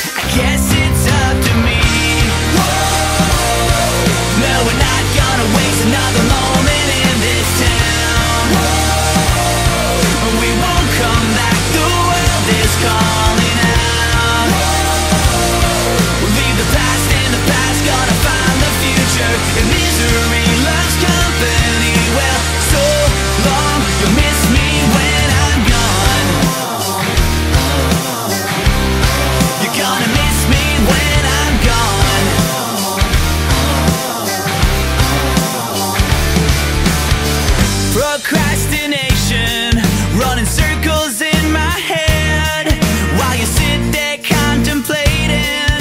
I guess it's up to me. No, we're not gonna waste another moment in this town. We won't come back, the world is calling out. We'll leave the past in the past, gonna find the future. And misery loves company. Well, so long, you'll miss me when I'm gone. You're gonna miss me when I'm gone. Procrastination, running circles in my head while you sit there contemplating.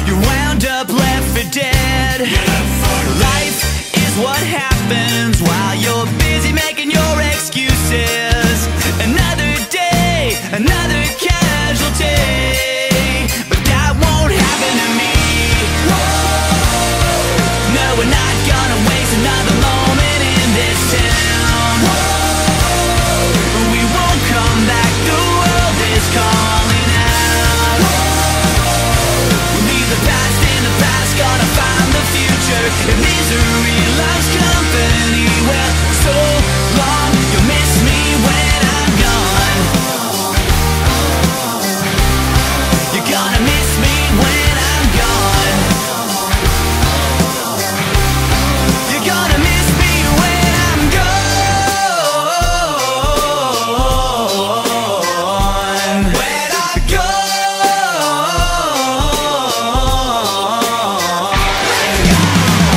You're wound up, left for dead. Life is what happens while you're busy making your excuses. Another day, another casualty, but that won't happen to me. No, we're not gonna waste another moment in this town. We won't come back, the world is calling out. We'll leave the past in the past, gonna find the future. And misery loves company. Well, so long, you'll miss me when I'm gone. You're gonna miss me when I'm gone. You're gonna miss me when I'm gone. When I'm gone.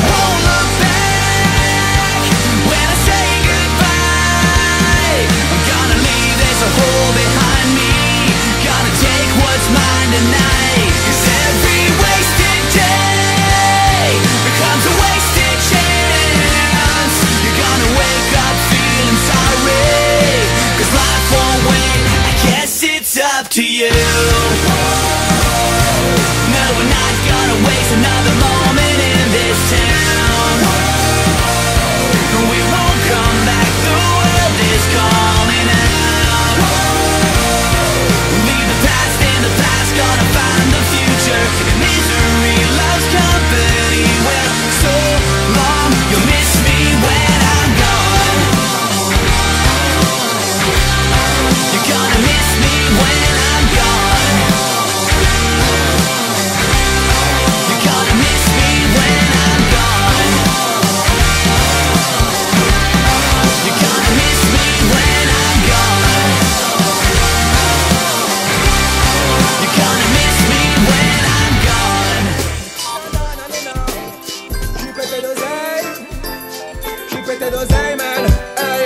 Won't look back when I say goodbye. I'm gonna leave this a hole behind me. Gonna take what's mine tonight. 'Cause every wasted day becomes a wasted chance. You're gonna wake up feeling sorry, 'cause life won't wait. I guess it's up to you. No, we're not gonna waste another moment in this town. We won't come back, the world is calling out. Leave the past in the past, gonna find the future. And misery loves company. Well, so long, you'll miss me when I'm gone. You're gonna miss me when I'm gone. You're gonna miss me when I'm gone. You're gonna miss me when I'm gone. You're gonna miss me when I'm gone. J'suis pété d'oseille, man. Hey.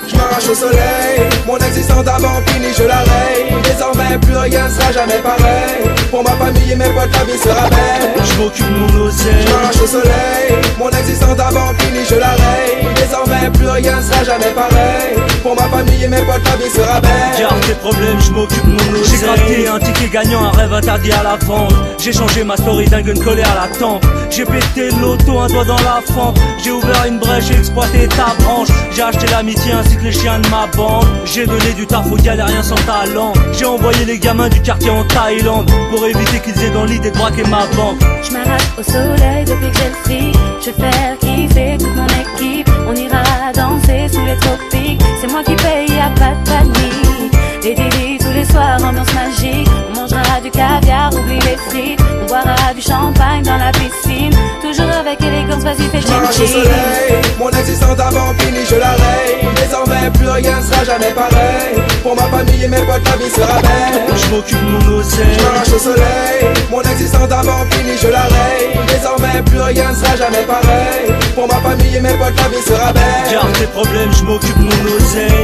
J'm'arrache au soleil. Mon existence d'avant finie, je la raye. Désormais, plus rien sera jamais pareil. Pour ma famille et mes potes, la vie sera belle. Je m'occupe de mon oseille. J'm'arrache au soleil. Mon existence d'avant finie, je la raye. Désormais, plus rien sera jamais pareil. Pour ma famille et mes potes, la vie sera belle. Garde tes problèmes, je m'occupe de mon oseille. J'ai gratté un ticket gagnant, un rêve interdit à la vente. J'ai changé ma story d'un gun collé à la tempe. J'ai pété l'auto, un doigt dans la fente. J'ai ouvert une brèche, j'ai exploité ta branche. J'ai acheté l'amitié ainsi que les chiens de ma bande. J'ai donné du taf aux galériens sans talent. J'ai envoyé les gamins du quartier en Thaïlande pour éviter qu'ils aient dans l'idée de braquer ma banque. Je m'arrache au soleil depuis que j'ai le fric. Je vais faire kiffer toute mon équipe. On ira danser sous les tropiques. C'est moi qui paye, y'a pas de panique. Des délits tous les soirs, ambiance magique. On mangera du caviar, oublie les frites. On boira du champagne dans la piscine. Toujours avec élégance, vas-y fais J'm'arrache au soleil. Mon existence d'avant finie, je la raye. Désormais, plus rien sera jamais pareil. Pour ma famille et mes potes, la vie sera belle. Je m'occupe de mon oseille. J'm'arrache au soleil. Mon existence d'avant finie, je la raye. Désormais, plus rien sera jamais pareil. Pour ma famille et mes potes, la vie sera belle. Garde tes problèmes, je m'occupe de mon oseille.